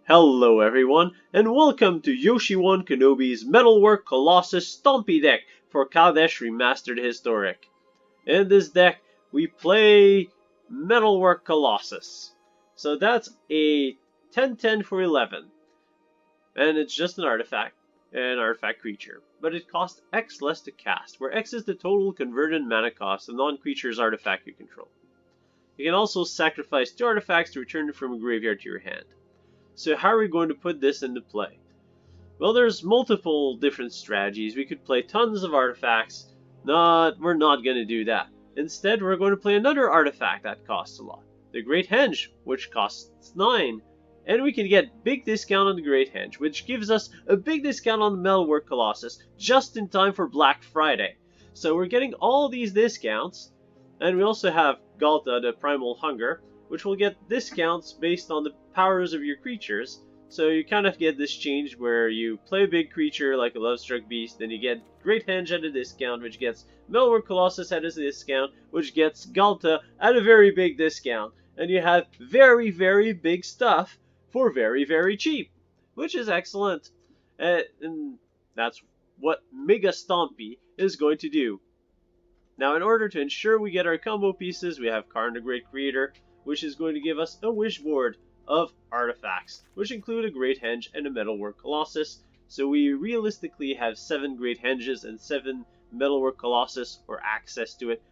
Hello everyone, and welcome to Yoshi 1 Kenobi's Metalwork Colossus Stompy deck for Kaladesh Remastered Historic. In this deck, we play Metalwork Colossus. So that's a 10-10 for 11. And it's just an artifact creature. But it costs X less to cast, where X is the total converted mana cost of non-creature's artifact you control. You can also sacrifice 2 artifacts to return it from a graveyard to your hand. So how are we going to put this into play? Well, there's multiple different strategies. We could play tons of artifacts. We're not going to do that. Instead, we're going to play another artifact that costs a lot. The Great Henge, which costs 9. And we can get big discount on the Great Henge, which gives us a big discount on the Metalwork Colossus just in time for Black Friday. So we're getting all these discounts. And we also have Ghalta, the Primal Hunger, which will get discounts based on the powers of your creatures. So you kind of get this change where you play a big creature like a Lovestruck Beast, then you get Great Henge at a discount, which gets Metalwork Colossus at a discount, which gets Ghalta at a very big discount. And you have very, very big stuff for very, very cheap, which is excellent. And that's what Mega Stompy is going to do. Now, in order to ensure we get our combo pieces, we have Karn the Great Creator, which is going to give us a wish board of artifacts, which include a Great Henge and a Metalwork Colossus. So we realistically have 7 Great Henges and 7 Metalwork Colossus, or access to it,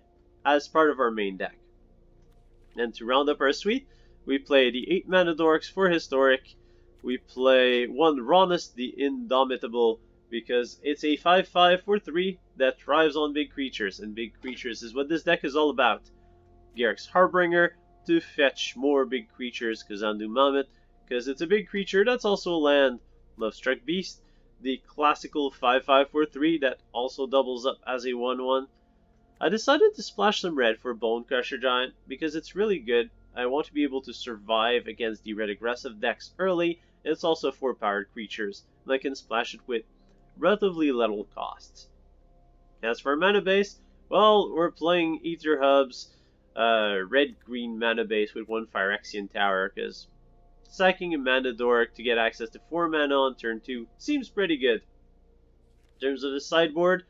as part of our main deck. And to round up our suite, we play the 8 mana dorks for Historic. We play 1 Rhonas the Indomitable, because it's a 5/5 for 3 that thrives on big creatures, and big creatures is what this deck is all about. Garruk's Harbinger, to fetch more big creatures, Kazandu Mammoth, because it's a big creature that's also a land. Lovestruck Beast, the classical 5/5 for 3 that also doubles up as a 1/1. I decided to splash some red for Bonecrusher Giant because it's really good. I want to be able to survive against the red aggressive decks early, and it's also 4-powered creatures, and I can splash it with relatively little costs. As for mana base, well, we're playing Ether Hubs, red-green mana base with 1 Phyrexian Tower, because sacking a mana dork to get access to 4 mana on turn 2 seems pretty good. In terms of the sideboard,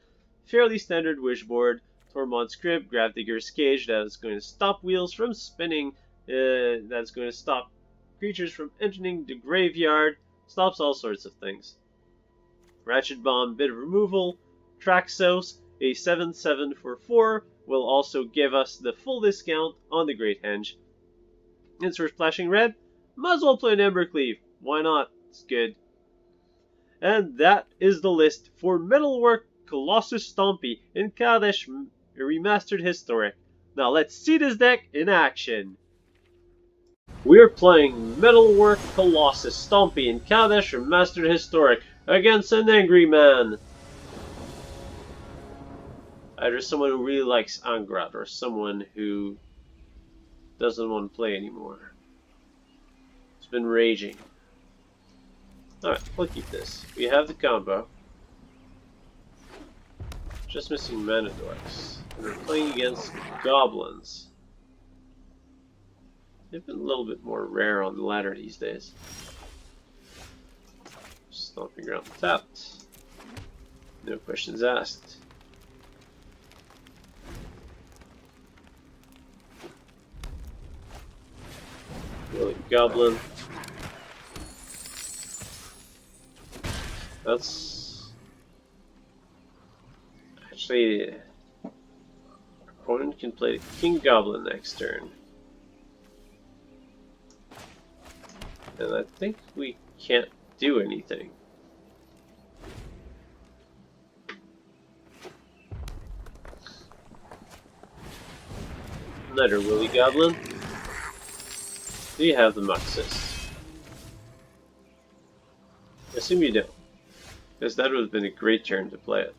fairly standard wish board. Tormod's Crypt, Gravedigger's Cage, that is going to stop wheels from spinning, that's going to stop creatures from entering the graveyard, stops all sorts of things. Ratchet Bomb, bit of removal. Traxos, a 7/7 for 4, will also give us the full discount on the Great Henge. Since we're splashing red, might as well play an Embercleave. Why not? It's good. And that is the list for Metalwork Colossus Stompy in Kaladesh Remastered Historic. Now let's see this deck in action. We're playing Metalwork Colossus Stompy in Kaladesh Remastered Historic against an angry man. Either someone who really likes Angrat or someone who doesn't want to play anymore. It's been raging. Alright, we'll keep this. We have the combo. Just missing mana dorks. And we're playing against goblins. They've been a little bit more rare on the ladder these days. Stomping Ground tapped. No questions asked. Really, Goblin. That's actually, our opponent can play the King Goblin next turn. And I think we can't do anything. Another Willy Goblin. Do you have the Muxus? I assume you don't, because that would have been a great turn to play it.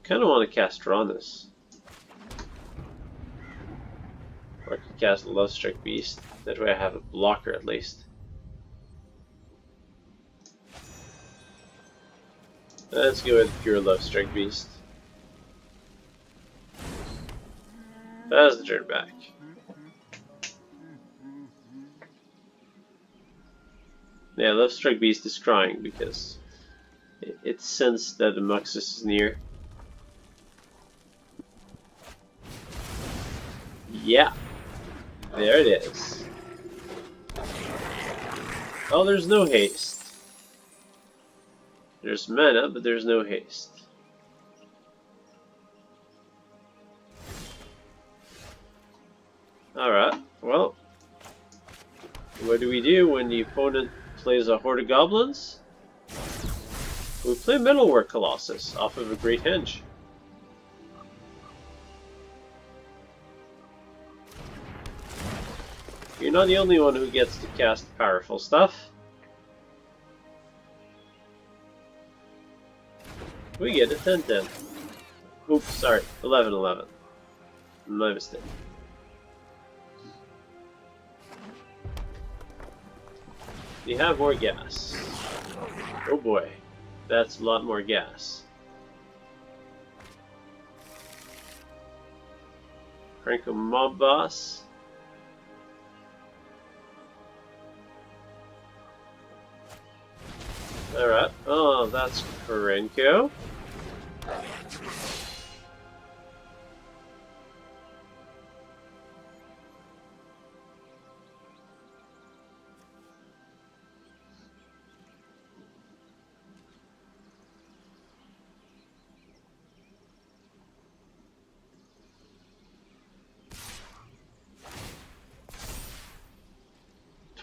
Kind of want to cast Rhonas. Or I could cast Lovestruck Beast. That way I have a blocker at least. Let's go with pure Lovestruck Beast. That's the turn back. Yeah, Lovestruck Beast is crying because it sensed that the Muxus is near. Yeah, there it is. Oh, there's no haste. There's mana, but there's no haste. Alright, well, what do we do when the opponent plays a Horde of Goblins? We play Metalwork Colossus off of a Great Henge. You're not the only one who gets to cast powerful stuff. We get a 10-10. Oops, sorry, 11-11. My mistake. You have more gas. Oh boy, that's a lot more gas. Crank a mob boss. Alright, oh, that's Krenko.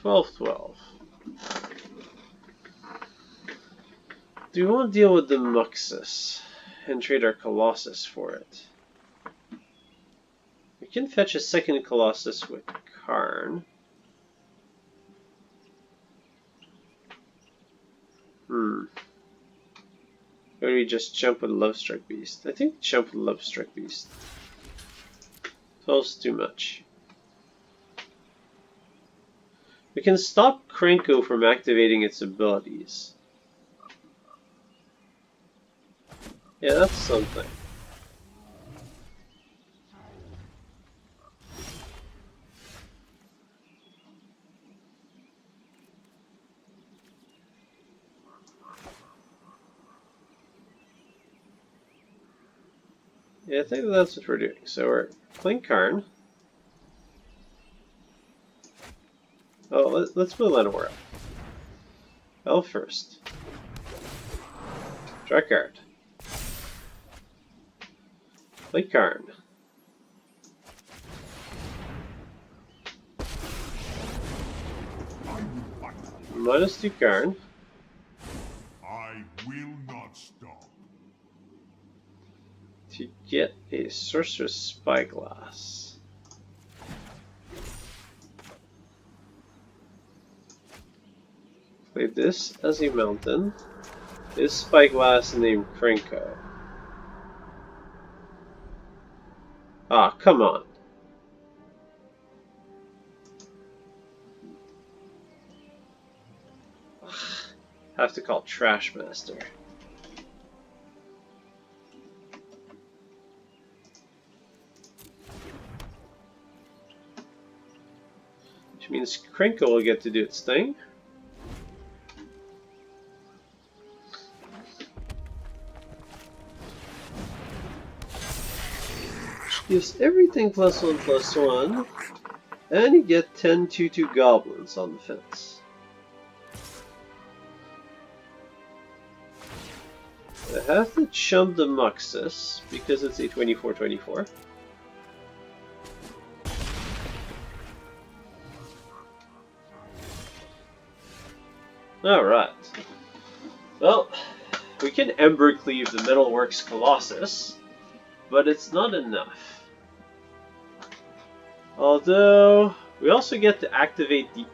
$12-12. Do we want to deal with the Muxus and trade our Colossus for it? We can fetch a second Colossus with Karn. Or do we just jump with Lovestruck Beast? I think jump with Lovestruck Beast. 12's too much. We can stop Krenko from activating its abilities. Yeah, that's something. Yeah, I think that's what we're doing. So we're playing Karn. Oh, let's play Llanowar Elf first. Draw a card. Play Karn. -2 Karn. I will not stop. To get a Sorcerer's Spyglass. Play this as a mountain. This Spyglass named Krenko. Ah, come on. Have to call Trash Master. Which means Krenko will get to do its thing. Which gives everything +1/+1. And you get 10 2/2 goblins on the fence. I have to chump the Muxus because it's a 24/24. Alright. Well, we can Ember Cleave the Metalworks Colossus, but it's not enough. Although, we also get to activate the...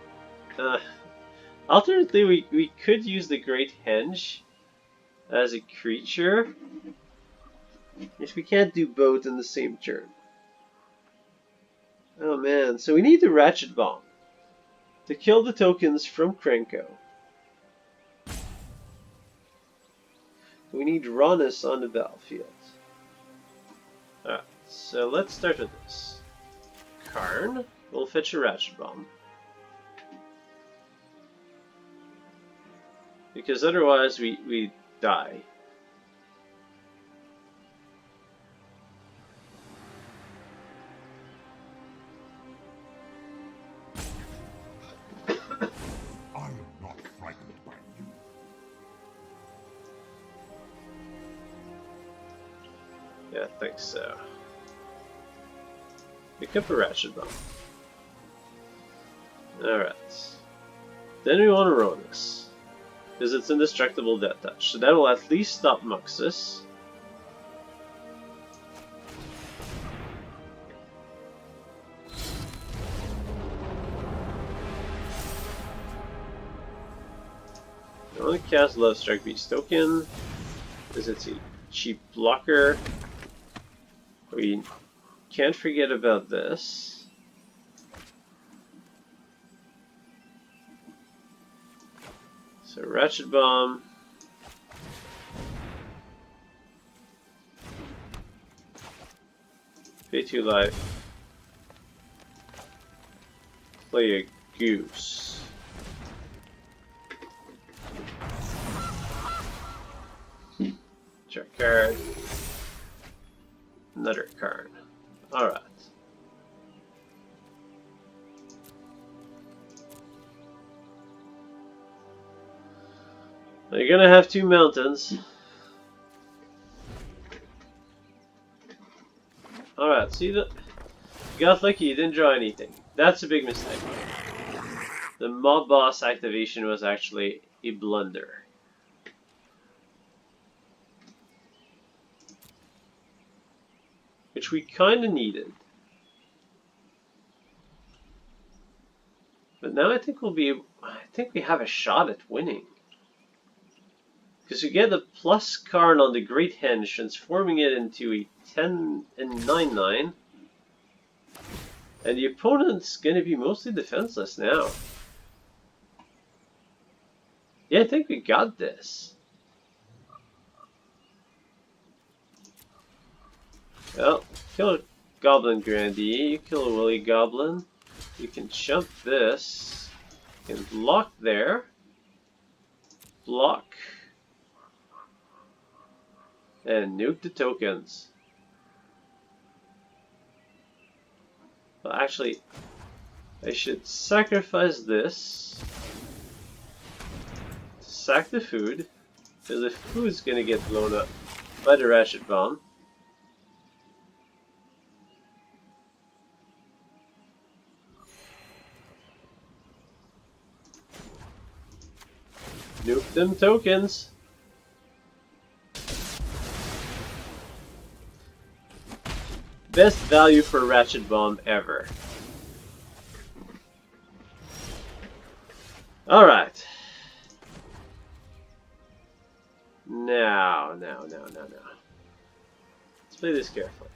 alternately, we could use the Great Henge as a creature. If we can't do both in the same turn. Oh man, so we need the Ratchet Bomb to kill the tokens from Krenko. We need Rhonas on the battlefield. Alright, so let's start with this. Karn will fetch a Ratchet Bomb. because otherwise we die. I am not frightened by you. Yeah, I think so. Pick up a Ratchet Bomb. Alright. Then we want to Rhonas, because it's indestructible Death Touch, so that will at least stop Muxus. I want to cast Lovestruck Beast token, because it's a cheap blocker. We can't forget about this. So Ratchet Bomb. Pay 2 life. Play a Goose. Draw a card. Another card. Alright. You're gonna have 2 mountains. Alright, see that? You got lucky, you didn't draw anything. That's a big mistake. The mob boss activation was actually a blunder. Which we kinda needed. But now I think we have a shot at winning. Because we get a plus card on the Great Henge, transforming it into a 10 and 9/9. And the opponent's gonna be mostly defenseless now. Yeah, I think we got this. Well, kill a Goblin Grandee, you kill a Willy Goblin. You can jump this. You can block there. Block. And nuke the tokens. Well, actually, I should sacrifice this. Sack the food, because the food's gonna get blown up by the Ratchet Bomb. Nuke them tokens. Best value for Ratchet Bomb ever. Alright. Now. Let's play this carefully.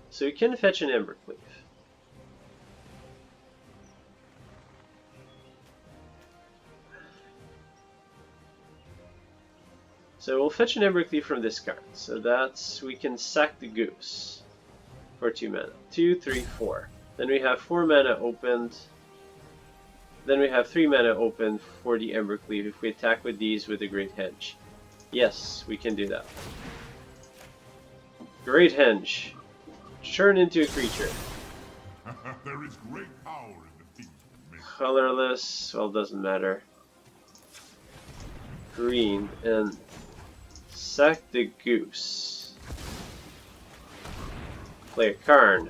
So we can fetch an Embercleave. So we'll fetch an Embercleave from this card. So that's, we can sack the Goose for 2 mana. 2, 3, 4. Then we have 4 mana opened. Then we have 3 mana open for the Embercleave if we attack with these with the Great Henge. Yes, we can do that. Great Henge. Turn into a creature. There is great power in the feet. Colorless, well, doesn't matter. Green, and sack the Goose. Play a Karn.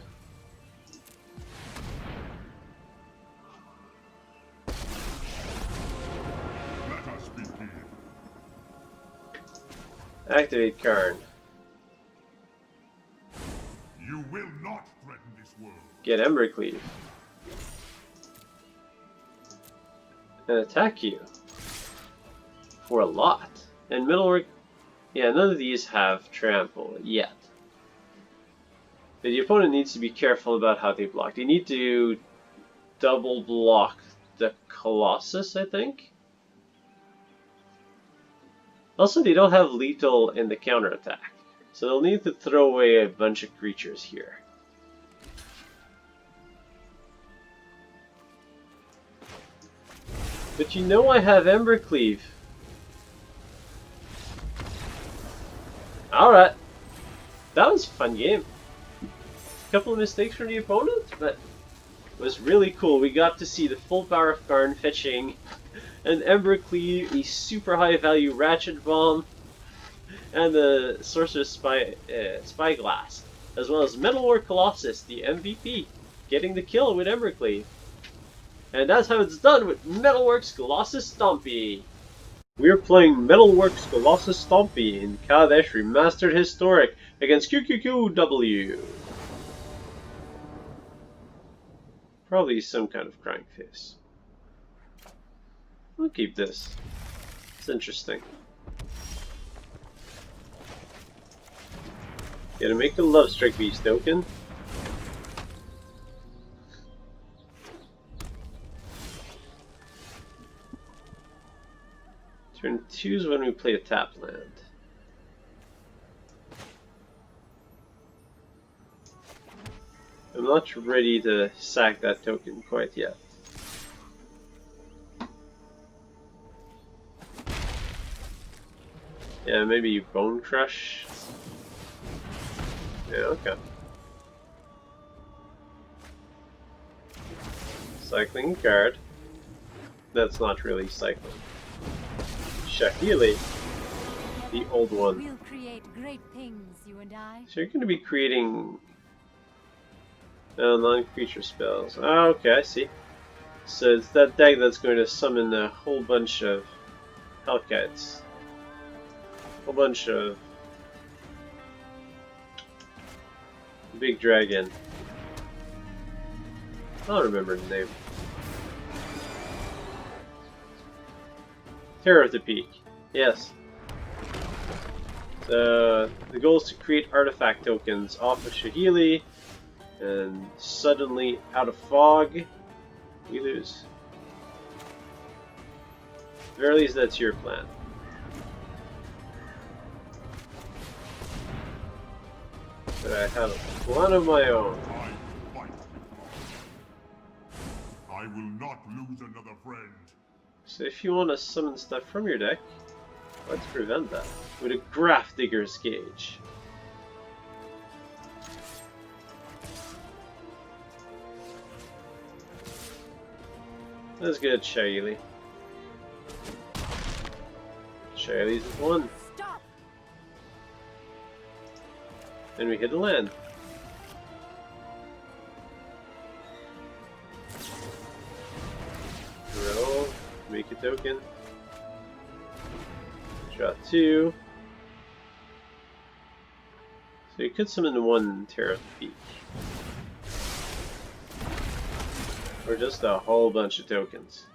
Let us begin. Activate Karn. You will not threaten this world. Get Embercleave. And attack you. For a lot. And Metalwork, yeah, none of these have Trample yet. But the opponent needs to be careful about how they block. They need to double block the Colossus, I think. Also, they don't have lethal in the counterattack. So they'll need to throw away a bunch of creatures here. But you know I have Embercleave. Alright. That was a fun game. A couple of mistakes from the opponent, but it was really cool. We got to see the full power of Karn fetching an Embercleave, a super high value Ratchet Bomb, and the Sorcerer's Spyglass, as well as Metalwork Colossus, the MVP, getting the kill with Embercleave. And that's how it's done with Metalwork's Colossus Stompy. We're playing Metalwork's Colossus Stompy in Kaladesh Remastered Historic against QQQW. Probably some kind of crying face. I'll keep this. It's interesting. Gotta make a Lovestruck Beast token. Turn 2 is when we play a tap land. I'm not ready to sack that token quite yet. Yeah, maybe Bonecrush. Yeah, okay. Cycling a card. That's not really cycling. Shahili, the old one. We'll create great things, you and I. So you're going to be creating non-creature spells. Oh, okay, I see. So it's that deck that's going to summon a whole bunch of Hellkites. A whole bunch of big dragon. I don't remember the name. Terror of the Peak. Yes. So the goal is to create artifact tokens off of Shahili, and suddenly out of fog, we lose. At the very least, that's your plan. But I have a plan of my own. I will not lose another friend. So if you want to summon stuff from your deck, let's prevent that with a Grafdigger's Gauge. Let's get Shaylee. Shaylee's is 1. Stop. And we hit a land. Roll, make a token. Draw 2. So you could summon 1 Terror of the Peak. Or just a whole bunch of tokens.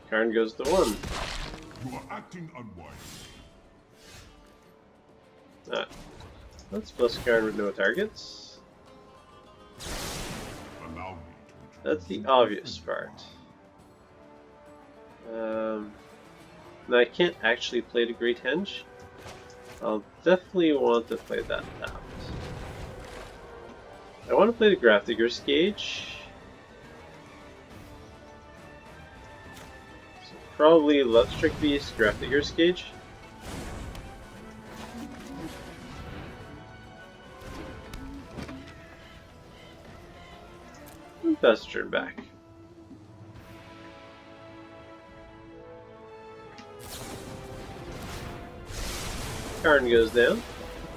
Karn goes to 1. You are acting unwise. Ah. Let's plus Karn with no targets. Allow me to That's the obvious part. Now I can't actually play the Great Henge. I'll definitely want to play that out. I want to play the Grafdigger's Gauge. So probably Lovestruck Beast, Grafdigger's Gauge. And pass the turn back. Karn goes down.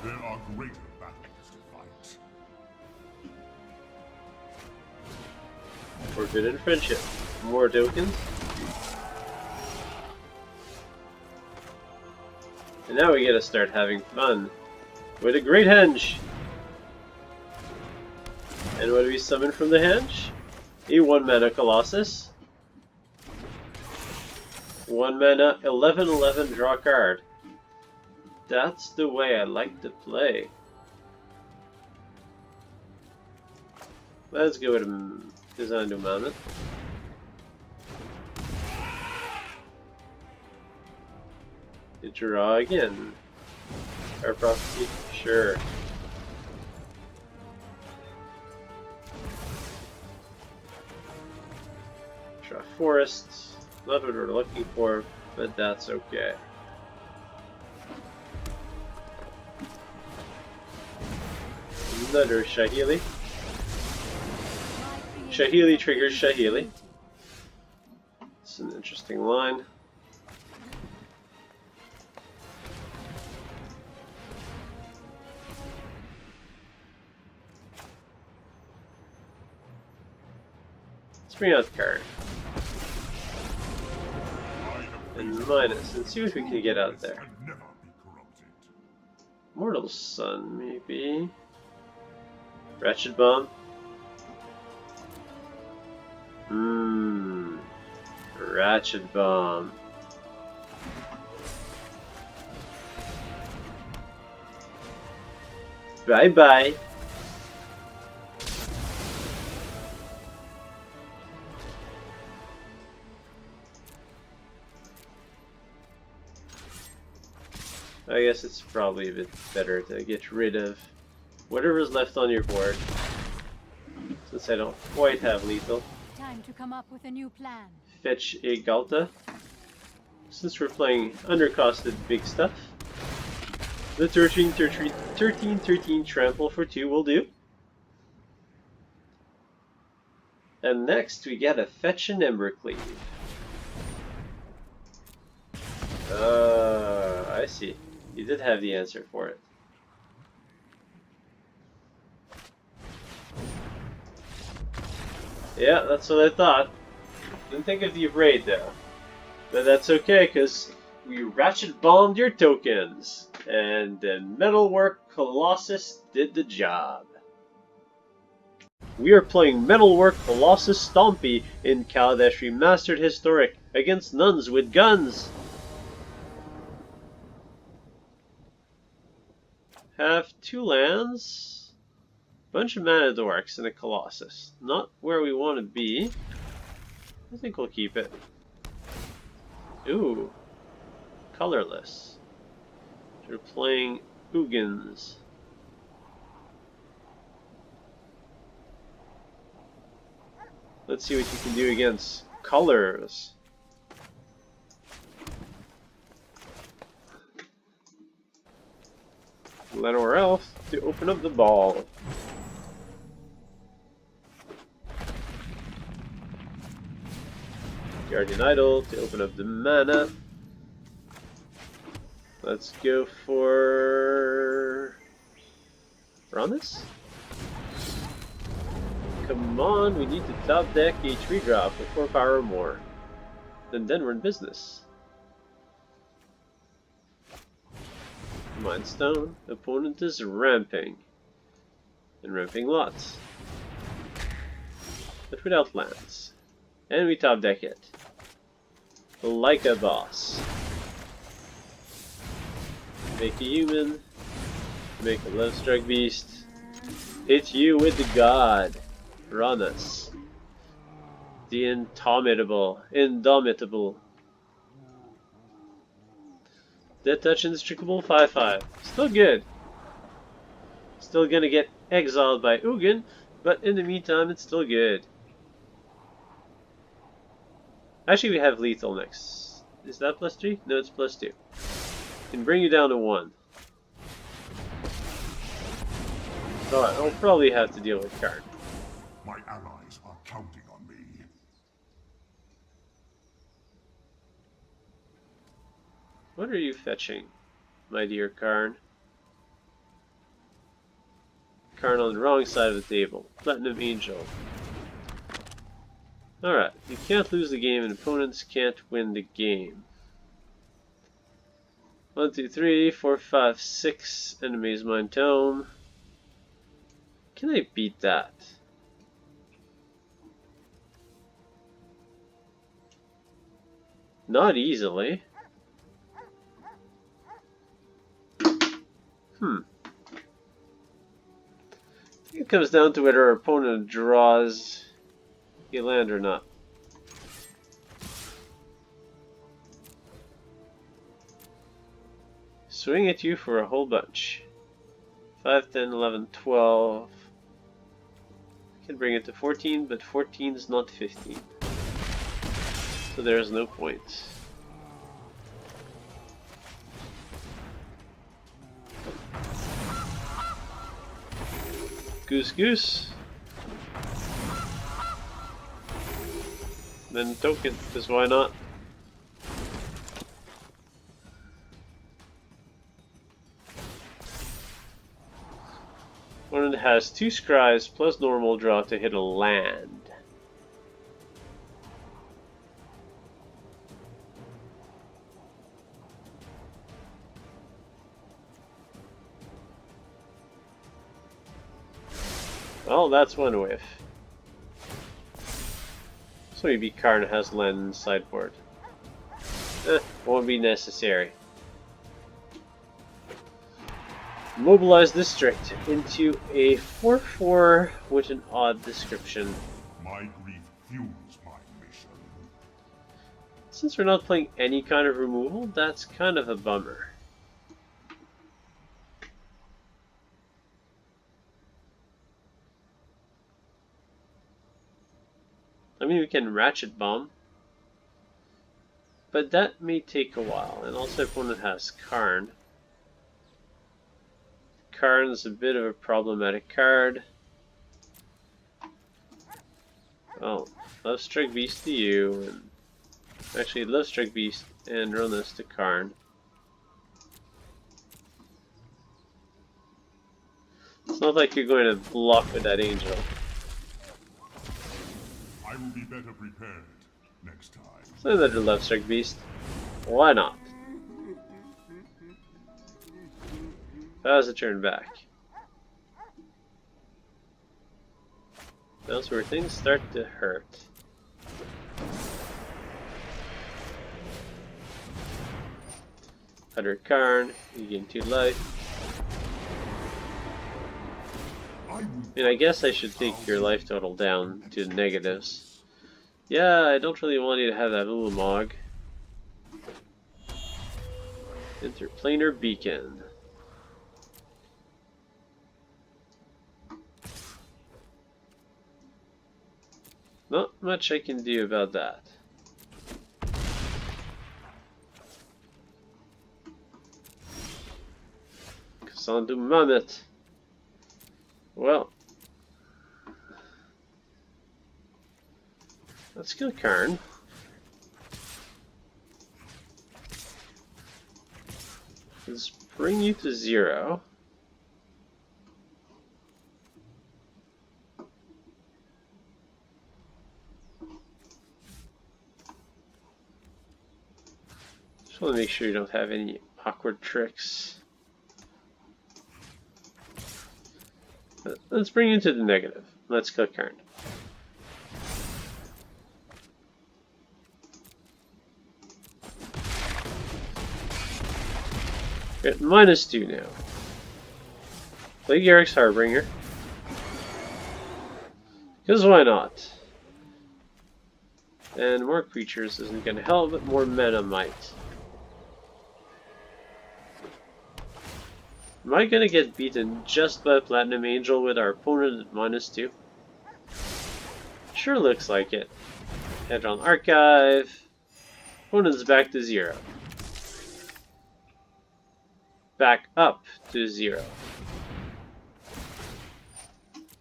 There are greater battles to fight. Forbidden Friendship. More tokens. And now we gotta start having fun with a Great Henge. And what do we summon from the Henge? A 1-mana Colossus. 1 mana, 11/11, draw a card. That's the way I like to play. Let's go with Kazandu Mammoth. You draw again. Our prophecy? Sure. forest. Not what we're looking for, but that's okay. Another Shahili. Shahili triggers Shahili. It's an interesting line. Let's bring out the card. And minus, and see what we can get out there. Mortal Sun, maybe. Ratchet Bomb. Ratchet Bomb. Bye bye. I guess it's probably a bit better to get rid of whatever's left on your board, since I don't quite have lethal. Time to come up with a new plan. Fetch a Ghalta. Since we're playing undercosted big stuff, the 13-13 trample for 2 will do. And next we gotta fetch an Embercleave. I see. You did have the answer for it. Yeah, that's what I thought. Didn't think of the raid though. But that's okay, because we ratchet bombed your tokens. And then Metalwork Colossus did the job. We are playing Metalwork Colossus Stompy in Kaladesh Remastered Historic against nuns with guns. Have 2 lands, bunch of mana dorks, and a Colossus. Not where we want to be. I think we'll keep it. Ooh, colorless. We're playing Ugins. Let's see what you can do against colors. Llanowar Elves to open up the ball. Guardian Idol to open up the mana. Let's go for Rhonas. Come on, we need to top deck a 3-drop with 4 power or more. Then we're in business. Mindstone. Opponent is ramping. And ramping lots. But without lands. And we top deck it. Like a boss. Make a human. Make a Lovestruck Beast. Hit you with the god. Rhonas the Indomitable. Death Touch Indestructible 5/5. Still good. Still gonna get exiled by Ugin, but in the meantime it's still good. Actually, we have lethal next. Is that +3? No, it's +2. Can bring you down to 1. Alright, I'll probably have to deal with card. My allies are counting on me. What are you fetching, my dear Karn? Karn on the wrong side of the table. Platinum Angel. Alright, you can't lose the game and opponents can't win the game. 1, 2, 3, 4, 5, 6 enemies Mind Tome. Can I beat that? Not easily. I think it comes down to whether our opponent draws a land or not. Swing at you for a whole bunch. 5, 10, 11, 12. I can bring it to 14, but 14 is not 15. so there's no point. Goose Goose. Then token, because why not? One that has 2 scries plus normal draw to hit a land. Well, that's one whiff. So maybe Karn has land in the sideboard. Won't be necessary. Mobilize District into a 4/4 with an odd description. My grief fuels my mission. Since we're not playing any kind of removal, that's kind of a bummer. I mean, we can Ratchet Bomb, but that may take a while, and also if one has Karn. Karn's a bit of a problematic card. Oh, Lovestruck Beast to you, and actually Lovestruck Beast and Rhonas to Karn. It's not like you're going to block with that angel. I will be better prepared next time. So another Lovestruck Beast. Why not? How's a turn back? That's where things start to hurt. Under Karn, you gain 2 life. I mean, I guess I should take your life total down to the negatives. Yeah, I don't really want you to have that Ulamog. Interplanar Beacon. Not much I can do about that. Kazandu Mammoth. Well, let's kill Karn. Let's bring you to 0. Just want to make sure you don't have any awkward tricks. Let's bring you to the negative. Let's kill Karn. We're at -2 now. Play Garruk's Harbinger. Because why not? And more creatures isn't going to help, but more mana might. Am I going to get beaten just by Platinum Angel with our opponent at -2? Sure looks like it. Head on Archive. Opponent's back to 0. Back up to 0.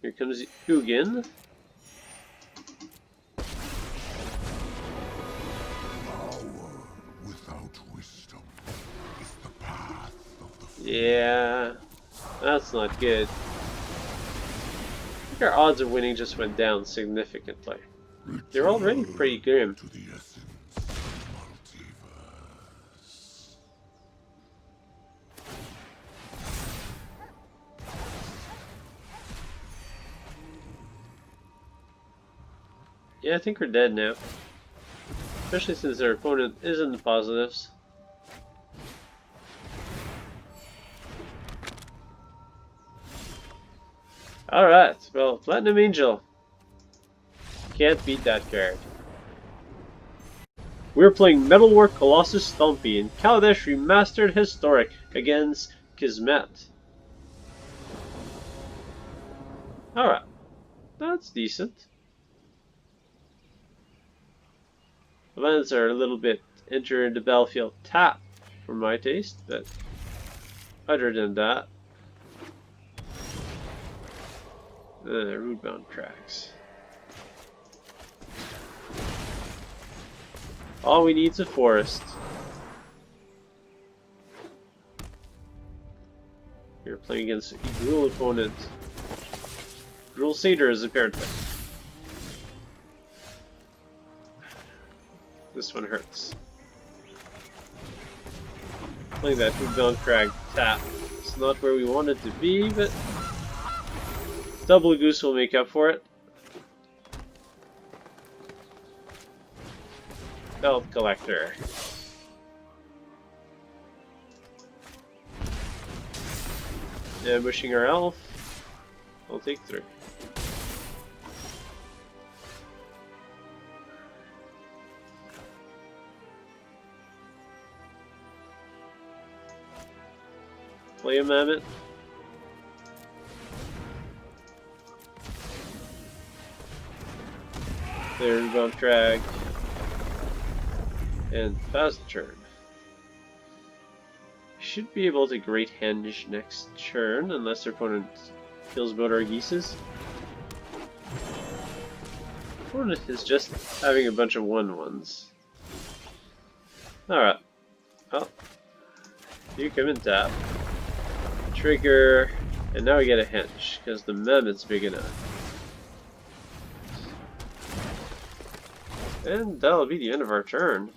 Here comes Ugin. Yeah, that's not good. I think our odds of winning just went down significantly. They're already pretty grim. Yeah, I think we're dead now. Especially since our opponent is in the positives. Alright, well, Platinum Angel. Can't beat that card. We're playing Metalwork Colossus Stompy in Kaladesh Remastered Historic against Kismet. Alright, that's decent. Lands are a little bit enter the battlefield tap for my taste, but other than that, rootbound cracks. All we need is a forest. You're playing against a Gruul opponent. Gruul Satyrs, apparently. This one hurts. Playing that rootbound crag tap. It's not where we want it to be, but double goose will make up for it. Belt collector. Ambushing our elf. I'll take 3. Play a mammoth. There's Rootbound Crag. And fast turn. Should be able to Great Henge next turn, unless their opponent kills both our geeses. Opponent is just having a bunch of 1/1s. Alright. Well, you come and tap. Trigger, and now we get a henge, because the mammoth's big enough. And that'll be the end of our turn.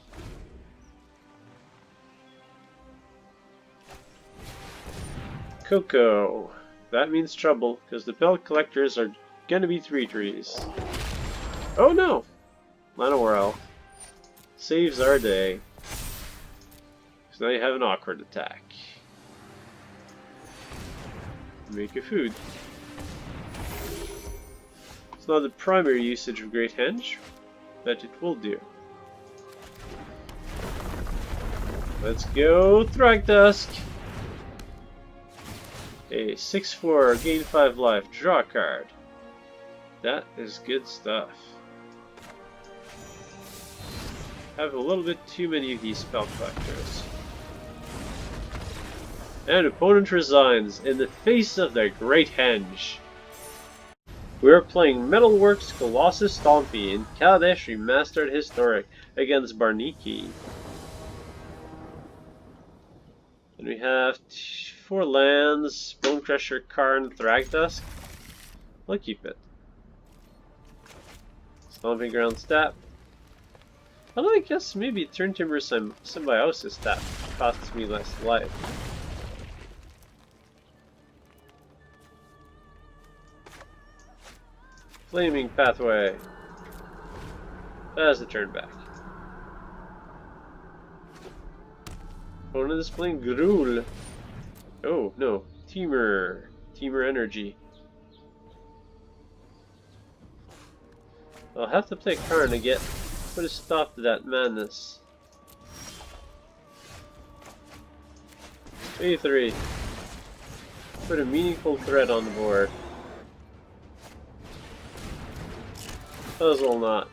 Coco. That means trouble, because the belt collectors are gonna be 3/3s. Oh no! Llanowar Elves saves our day. So now you have an awkward attack. Make a food. It's not the primary usage of Great Henge, but it will do. Let's go Thragtusk! A 6/4, gain 5 life, draw a card. That is good stuff. Have a little bit too many of these spell collectors. And opponent resigns in the face of their Great Henge. We are playing Metalwork Colossus Stompy in Kaladesh Remastered Historic against Barniki. And we have 4 lands, Bonecrusher, Karn, Thragtusk. I'll keep it. Stomping Ground stat. Although I guess maybe Turntimber Symbiosis stat costs me less life. Flaming Pathway. As the turn back. Opponent is playing Gruul. Oh, no. Teamer. Teamer Energy. I'll have to play Karn to put a stop to that madness. 3/3. Put a meaningful threat on the board. Puzzle Knot.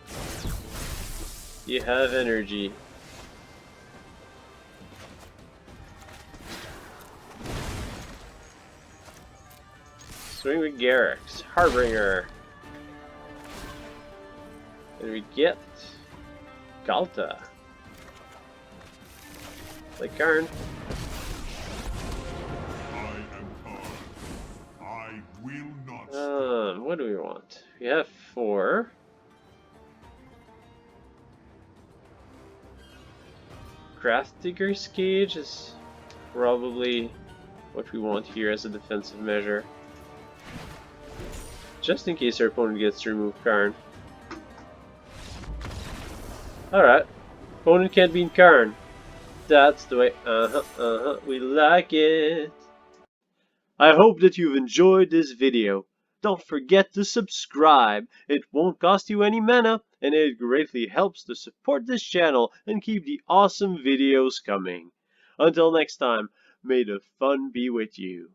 You have energy. Swing with Garruk's Harbinger. And we get Ghalta. Like Karn. I am Karn. I will not. What do we want? We have 4. Gravedigger's Cage is probably what we want here as a defensive measure. Just in case our opponent gets to remove Karn. Alright. Opponent can't beat Karn. That's the way. We like it. I hope that you've enjoyed this video. Don't forget to subscribe. It won't cost you any mana, and it greatly helps to support this channel and keep the awesome videos coming. Until next time, may the fun be with you.